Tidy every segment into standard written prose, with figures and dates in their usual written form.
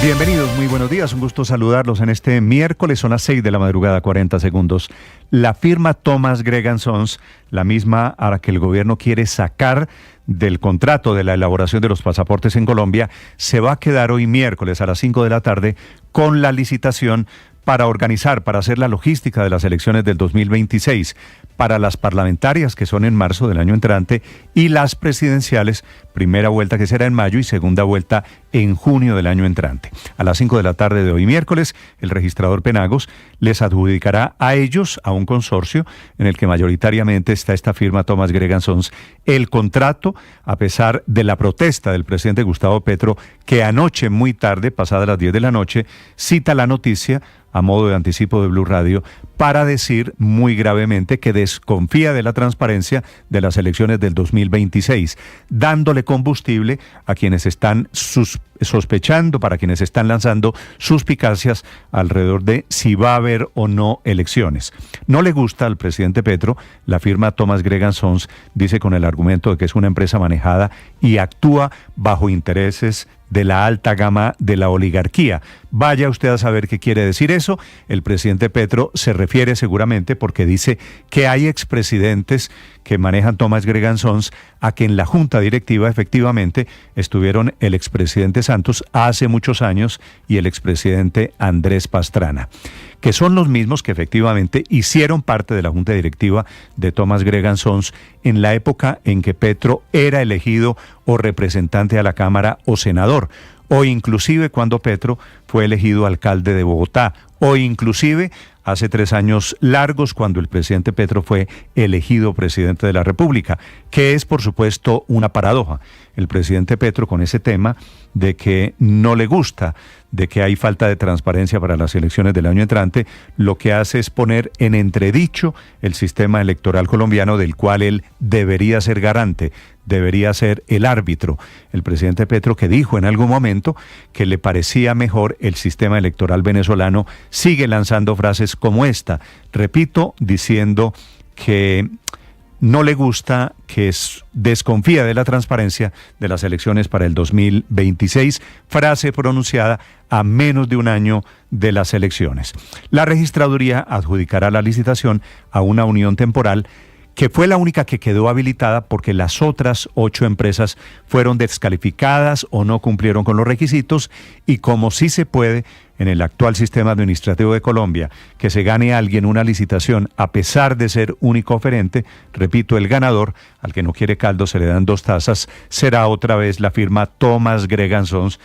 Bienvenidos, muy buenos días, un gusto saludarlos en este miércoles, son las 6 de la madrugada, 40 segundos. La firma Thomas Gregan Sons, la misma a la que el gobierno quiere sacar del contrato de la elaboración de los pasaportes en Colombia, se va a quedar hoy miércoles a las 5 de la tarde con la licitación para organizar, para hacer la logística de las elecciones del 2026, para las parlamentarias que son en marzo del año entrante y las presidenciales, primera vuelta que será en mayo y segunda vuelta en junio del año entrante. A las 5 de la tarde de hoy miércoles, el registrador Penagos les adjudicará a ellos, a un consorcio en el que mayoritariamente está esta firma Thomas Gregan Sons, el contrato, a pesar de la protesta del presidente Gustavo Petro, que anoche muy tarde, pasadas las 10 de la noche, cita la noticia a modo de anticipo de Blue Radio, para decir muy gravemente que desconfía de la transparencia de las elecciones del 2026, dándole combustible a quienes están sospechando, para quienes están lanzando suspicacias alrededor de si va a haber o no elecciones. No le gusta al presidente Petro la firma Thomas Gregan Sons, dice con el argumento de que es una empresa manejada y actúa bajo intereses de la alta gama de la oligarquía. Vaya usted a saber qué quiere decir eso. El presidente Petro se refiere seguramente porque dice que hay expresidentes que manejan Thomas Gregan Sons, a que en la junta directiva efectivamente estuvieron el expresidente Santos hace muchos años y el expresidente Andrés Pastrana, que son los mismos que efectivamente hicieron parte de la junta directiva de Thomas Gregan Sons en la época en que Petro era elegido o representante a la Cámara o senador, o inclusive cuando Petro fue elegido alcalde de Bogotá, o inclusive hace 3 años largos cuando el presidente Petro fue elegido presidente de la República, que es por supuesto una paradoja. El presidente Petro, con ese tema de que no le gusta, de que hay falta de transparencia para las elecciones del año entrante, lo que hace es poner en entredicho el sistema electoral colombiano, del cual él debería ser garante, debería ser el árbitro. El presidente Petro, que dijo en algún momento que le parecía mejor el sistema electoral venezolano, sigue lanzando frases como esta, repito, diciendo que no le gusta, que desconfía de la transparencia de las elecciones para el 2026, frase pronunciada a menos de un año de las elecciones. La registraduría adjudicará la licitación a una unión temporal que fue la única que quedó habilitada porque las otras 8 empresas fueron descalificadas o no cumplieron con los requisitos, y como sí se puede en el actual sistema administrativo de Colombia que se gane alguien una licitación a pesar de ser único oferente, repito, el ganador, al que no quiere caldo se le dan 2 tazas, será otra vez la firma Thomas Gregan Sons,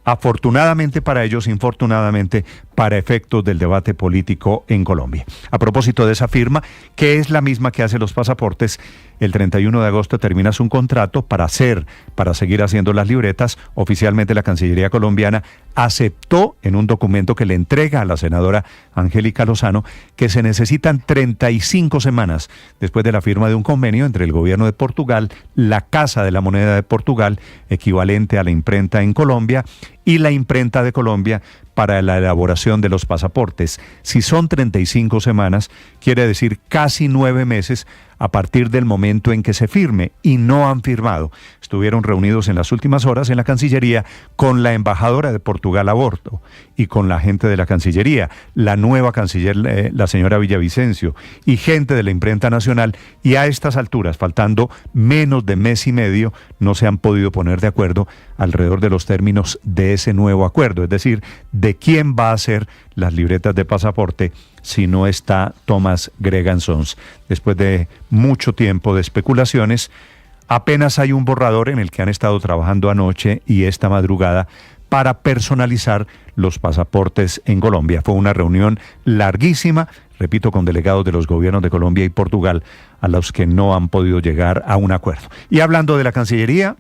afortunadamente para ellos, infortunadamente para efectos del debate político en Colombia. A propósito de esa firma, que es la misma que hace los pasaportes, el 31 de agosto termina su contrato para seguir haciendo las libretas. Oficialmente la Cancillería colombiana aceptó en un documento que le entrega a la senadora Angélica Lozano que se necesitan 35 semanas después de la firma de un convenio entre el gobierno de Portugal, la Casa de la Moneda de Portugal, equivalente a la imprenta en Colombia, y la imprenta de Colombia para la elaboración de los pasaportes. Si son 35 semanas, quiere decir casi 9 meses a partir del momento en que se firme, y no han firmado. Estuvieron reunidos en las últimas horas en la Cancillería con la embajadora de Portugal a bordo y con la gente de la Cancillería, la nueva canciller, la señora Villavicencio, y gente de la imprenta nacional, y a estas alturas, faltando menos de mes y medio, no se han podido poner de acuerdo alrededor de los términos de ese nuevo acuerdo, es decir, de quién va a hacer las libretas de pasaporte si no está Thomas Gregan Sons. Después de mucho tiempo de especulaciones, apenas hay un borrador en el que han estado trabajando anoche y esta madrugada para personalizar los pasaportes en Colombia. Fue una reunión larguísima, repito, con delegados de los gobiernos de Colombia y Portugal, a los que no han podido llegar a un acuerdo. Y hablando de la Cancillería,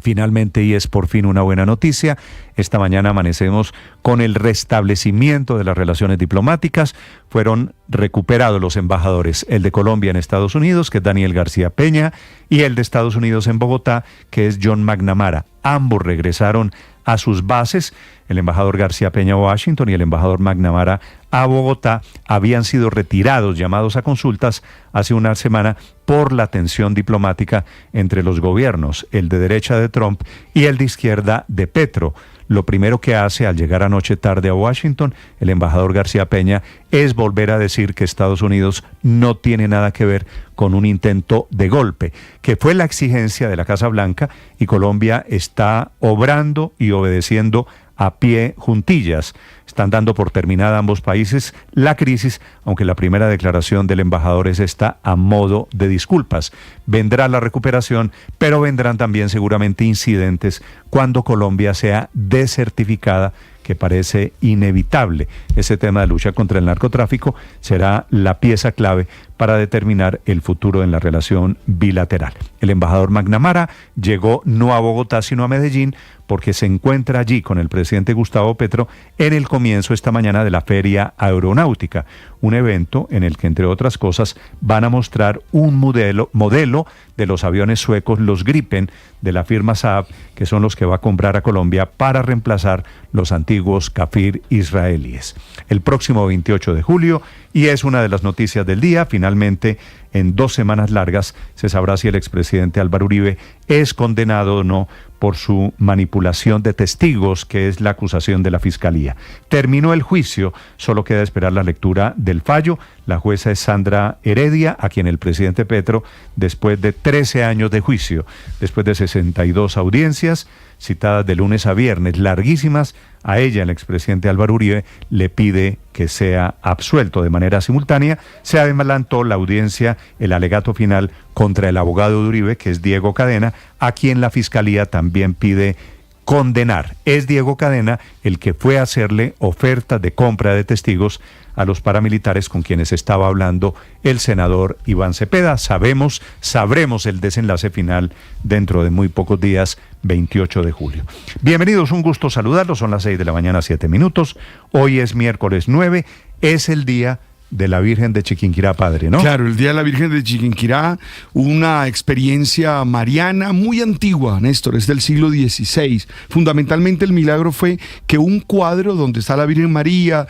finalmente, y es por fin una buena noticia, esta mañana amanecemos con el restablecimiento de las relaciones diplomáticas. Fueron recuperados los embajadores, el de Colombia en Estados Unidos, que es Daniel García Peña, y el de Estados Unidos en Bogotá, que es John McNamara. Ambos regresaron a sus bases. El embajador García Peña a Washington y el embajador McNamara a Bogotá habían sido retirados, llamados a consultas hace una semana por la tensión diplomática entre los gobiernos, el de derecha de Trump y el de izquierda de Petro. lo primero que hace al llegar anoche tarde a Washington, el embajador García Peña, es volver a decir que Estados Unidos no tiene nada que ver con un intento de golpe, que fue la exigencia de la Casa Blanca, y Colombia está obrando y obedeciendo a pie juntillas. Están dando por terminada ambos países la crisis, aunque la primera declaración del embajador es esta a modo de disculpas. Vendrá la recuperación, pero vendrán también seguramente incidentes cuando Colombia sea desertificada, que parece inevitable. Ese tema de lucha contra el narcotráfico será la pieza clave para determinar el futuro en la relación bilateral. El embajador McNamara llegó no a Bogotá, sino a Medellín, porque se encuentra allí con el presidente Gustavo Petro en el comienzo esta mañana de la Feria Aeronáutica, un evento en el que, entre otras cosas, van a mostrar un modelo de los aviones suecos, los Gripen, de la firma Saab, que son los que va a comprar a Colombia para reemplazar los antiguos Kafir israelíes. El próximo 28 de julio, y es una de las noticias del día, finalmente, en 2 semanas largas, se sabrá si el expresidente Álvaro Uribe es condenado o no por su manipulación de testigos, que es la acusación de la Fiscalía. Terminó el juicio, solo queda esperar la lectura del fallo. La jueza es Sandra Heredia, a quien el presidente Petro, después de 13 años de juicio, después de 62 audiencias, citadas de lunes a viernes, larguísimas, a ella, el expresidente Álvaro Uribe, le pide que sea absuelto de manera simultánea. Se adelantó la audiencia, el alegato final contra el abogado de Uribe, que es Diego Cadena, a quien la Fiscalía también pide condenar. Es Diego Cadena el que fue a hacerle ofertas de compra de testigos a los paramilitares con quienes estaba hablando el senador Iván Cepeda. Sabremos el desenlace final dentro de muy pocos días, 28 de julio. Bienvenidos, un gusto saludarlos. Son las 6 de la mañana, 7 minutos. Hoy es miércoles 9, es el día de la Virgen de Chiquinquirá, padre, ¿no? Claro, el Día de la Virgen de Chiquinquirá, una experiencia mariana muy antigua, Néstor, es del siglo XVI. Fundamentalmente el milagro fue que un cuadro donde está la Virgen María,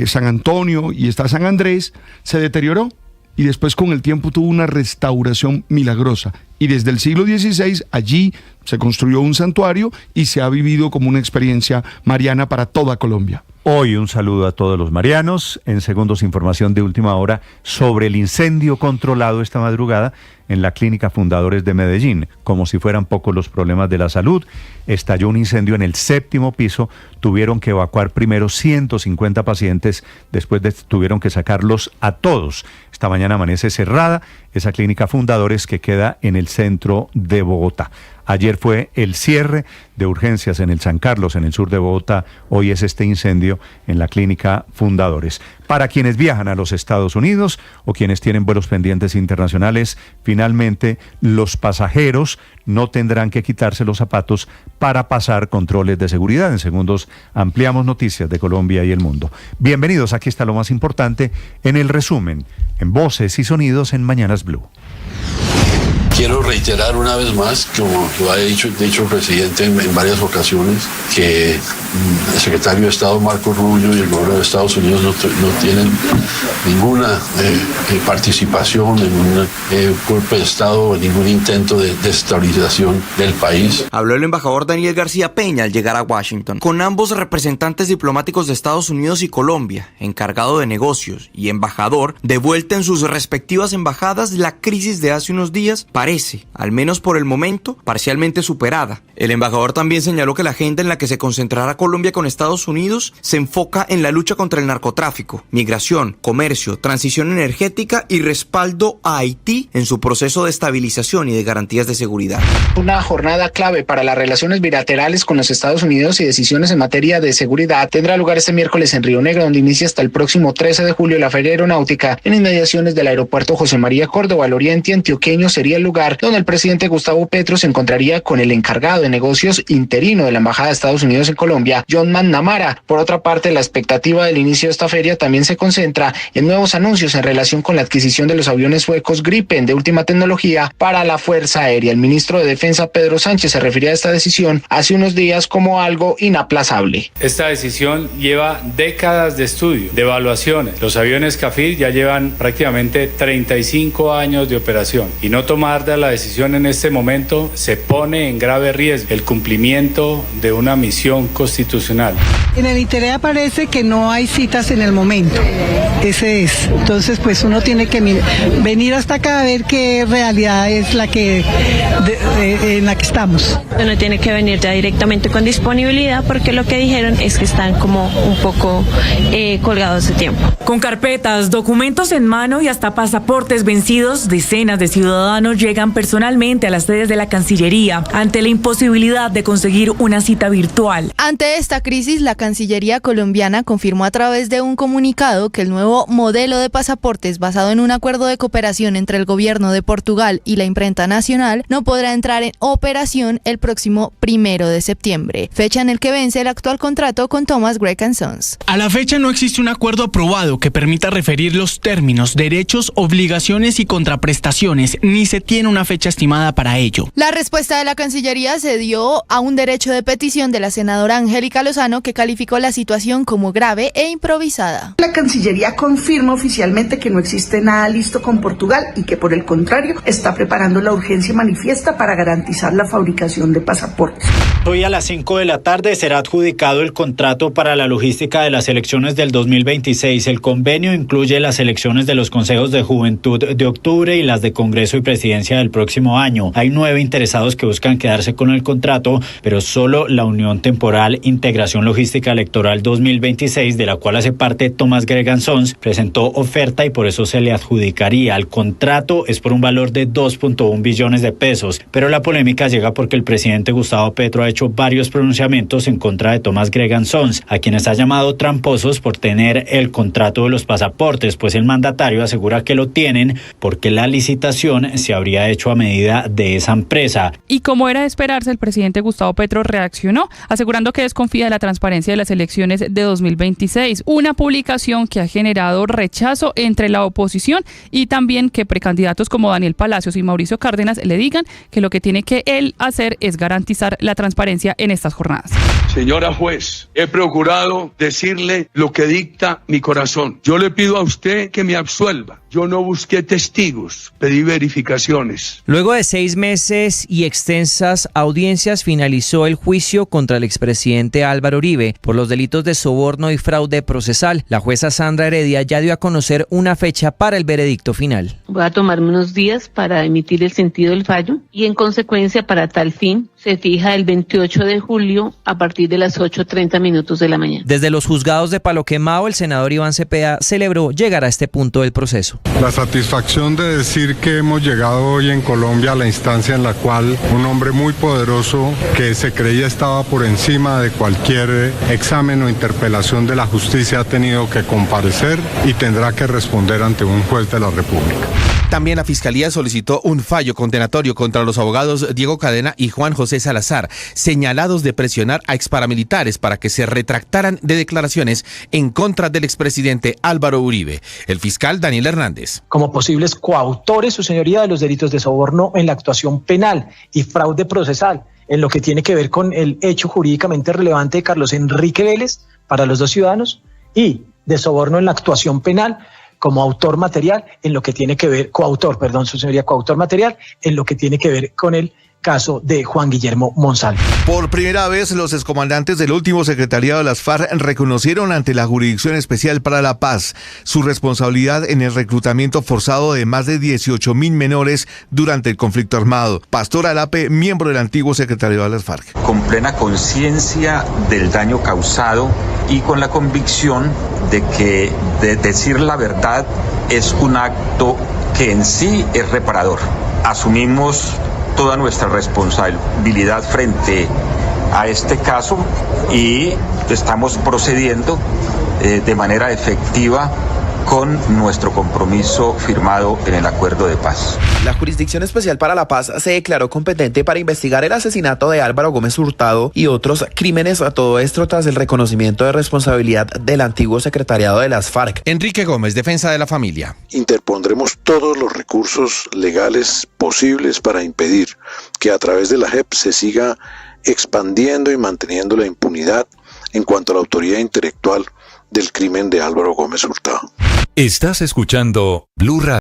San Antonio y está San Andrés, se deterioró y después con el tiempo tuvo una restauración milagrosa. Y desde el siglo XVI allí se construyó un santuario y se ha vivido como una experiencia mariana para toda Colombia. Hoy un saludo a todos los marianos. En segundos, información de última hora sobre el incendio controlado esta madrugada en la Clínica Fundadores de Medellín. Como si fueran pocos los problemas de la salud, estalló un incendio en el 7º piso. Tuvieron que evacuar primero 150 pacientes, después tuvieron que sacarlos a todos. Esta mañana amanece cerrada esa Clínica Fundadores, que queda en el centro de Bogotá. Ayer fue el cierre de urgencias en el San Carlos, en el sur de Bogotá. Hoy es este incendio en la Clínica Fundadores. Para quienes viajan a los Estados Unidos o quienes tienen vuelos pendientes internacionales, finalmente los pasajeros no tendrán que quitarse los zapatos para pasar controles de seguridad. En segundos ampliamos noticias de Colombia y el mundo. Bienvenidos, aquí está lo más importante en el resumen, en Voces y Sonidos en Mañanas Blue. Quiero reiterar una vez más, como lo ha dicho el presidente en varias ocasiones, que el secretario de Estado Marco Rubio y el gobierno de Estados Unidos no tienen ninguna participación en un golpe de Estado o en ningún intento de desestabilización del país. Habló el embajador Daniel García Peña al llegar a Washington. Con ambos representantes diplomáticos de Estados Unidos y Colombia, encargado de negocios y embajador, de vuelta en sus respectivas embajadas, la crisis de hace unos días parece, al menos por el momento, parcialmente superada. El embajador también señaló que la agenda en la que se concentrará Colombia con Estados Unidos se enfoca en la lucha contra el narcotráfico, migración, comercio, transición energética y respaldo a Haití en su proceso de estabilización y de garantías de seguridad. Una jornada clave para las relaciones bilaterales con los Estados Unidos y decisiones en materia de seguridad tendrá lugar este miércoles en Río Negro, donde inicia hasta el próximo 13 de julio la Feria Aeronáutica en inmediaciones del aeropuerto José María Córdoba. Al oriente antioqueño sería el lugar donde el presidente Gustavo Petro se encontraría con el encargado de negocios interino de la Embajada de Estados Unidos en Colombia, John McNamara. Por otra parte, la expectativa del inicio de esta feria también se concentra en nuevos anuncios en relación con la adquisición de los aviones suecos Gripen de última tecnología para la Fuerza Aérea. El ministro de Defensa, Pedro Sánchez, se refería a esta decisión hace unos días como algo inaplazable. Esta decisión lleva décadas de estudio, de evaluaciones. Los aviones Kafir ya llevan prácticamente 35 años de operación y no tomar tarda la decisión en este momento, se pone en grave riesgo el cumplimiento de una misión constitucional. En el interés aparece que no hay citas en el momento, ese es. Entonces, pues uno tiene que venir hasta acá a ver qué realidad es la que en la que estamos. Uno tiene que venir ya directamente con disponibilidad porque lo que dijeron es que están como un poco colgados de tiempo. Con carpetas, documentos en mano y hasta pasaportes vencidos, decenas de ciudadanos llegan personalmente a las sedes de la Cancillería ante la imposibilidad de conseguir una cita virtual. Ante esta crisis, la Cancillería colombiana confirmó a través de un comunicado que el nuevo modelo de pasaportes basado en un acuerdo de cooperación entre el gobierno de Portugal y la imprenta nacional no podrá entrar en operación el próximo 1 de septiembre, fecha en el que vence el actual contrato con Thomas Gregg & Sons. A la fecha no existe un acuerdo aprobado que permita referir los términos, derechos, obligaciones y contraprestaciones, ni se tiene una fecha estimada para ello. La respuesta de la Cancillería se dio a un derecho de petición de la senadora Angélica Lozano, que calificó la situación como grave e improvisada. La Cancillería confirma oficialmente que no existe nada listo con Portugal y que por el contrario está preparando la urgencia manifiesta para garantizar la fabricación de pasaportes. Hoy a las 5 de la tarde será adjudicado el contrato para la logística de las elecciones del 2026. El convenio incluye las elecciones de los consejos de juventud de octubre y las de Congreso y Presidencia del próximo año. Hay 9 interesados que buscan quedarse con el contrato, pero solo la Unión Temporal Integración Logística Electoral 2026, de la cual hace parte Thomas Gregg & Sons, presentó oferta y por eso se le adjudicaría. El contrato es por un valor de 2.1 billones de pesos, pero la polémica llega porque el presidente Gustavo Petro ha hecho varios pronunciamientos en contra de Thomas Gregg & Sons, a quienes ha llamado tramposos por tener el contrato de los pasaportes, pues el mandatario asegura que lo tienen porque la licitación se habría hecho a medida de esa empresa. Y como era de esperarse, el presidente Gustavo Petro reaccionó, asegurando que desconfía de la transparencia de las elecciones de 2026, una publicación que ha generado rechazo entre la oposición y también que precandidatos como Daniel Palacios y Mauricio Cárdenas le digan que lo que tiene que él hacer es garantizar la transparencia en estas jornadas. Señora juez, he procurado decirle lo que dicta mi corazón. Yo le pido a usted que me absuelva. Yo no busqué testigos, pedí verificaciones. Luego de 6 meses y extensas audiencias, finalizó el juicio contra el expresidente Álvaro Uribe por los delitos de soborno y fraude procesal. La jueza Sandra Heredia ya dio a conocer una fecha para el veredicto final. Voy a tomarme unos días para emitir el sentido del fallo y en consecuencia para tal fin se fija el 28 de julio a partir de las 8:30 de la mañana. Desde los juzgados de Palo Quemado, el senador Iván Cepeda celebró llegar a este punto del proceso. La satisfacción de decir que hemos llegado hoy en Colombia a la instancia en la cual un hombre muy poderoso que se creía estaba por encima de cualquier examen o interpelación de la justicia ha tenido que comparecer y tendrá que responder ante un juez de la República. También la Fiscalía solicitó un fallo condenatorio contra los abogados Diego Cadena y Juan José Salazar, señalados de presionar a exparamilitares para que se retractaran de declaraciones en contra del expresidente Álvaro Uribe. El fiscal Daniel Hernández. Como posibles coautores, su señoría, de los delitos de soborno en la actuación penal y fraude procesal, en lo que tiene que ver con el hecho jurídicamente relevante de Carlos Enrique Vélez para los 2 ciudadanos y de soborno en la actuación penal como autor material en lo que tiene que ver, su señoría, coautor material en lo que tiene que ver con el caso de Juan Guillermo Monsalve. Por primera vez, los excomandantes del último secretariado de las FARC reconocieron ante la Jurisdicción Especial para la Paz su responsabilidad en el reclutamiento forzado de más de 18.000 menores durante el conflicto armado. Pastor Alape, miembro del antiguo secretariado de las FARC. Con plena conciencia del daño causado y con la convicción de que decir la verdad es un acto que en sí es reparador. Asumimos toda nuestra responsabilidad frente a este caso y estamos procediendo de manera efectiva con nuestro compromiso firmado en el acuerdo de paz. La Jurisdicción Especial para la Paz se declaró competente para investigar el asesinato de Álvaro Gómez Hurtado y otros crímenes, a todo esto tras el reconocimiento de responsabilidad del antiguo secretariado de las FARC. Enrique Gómez, Defensa de la Familia. Interpondremos todos los recursos legales posibles para impedir que a través de la JEP se siga expandiendo y manteniendo la impunidad en cuanto a la autoría intelectual del crimen de Álvaro Gómez Hurtado. Estás escuchando Blue Radio.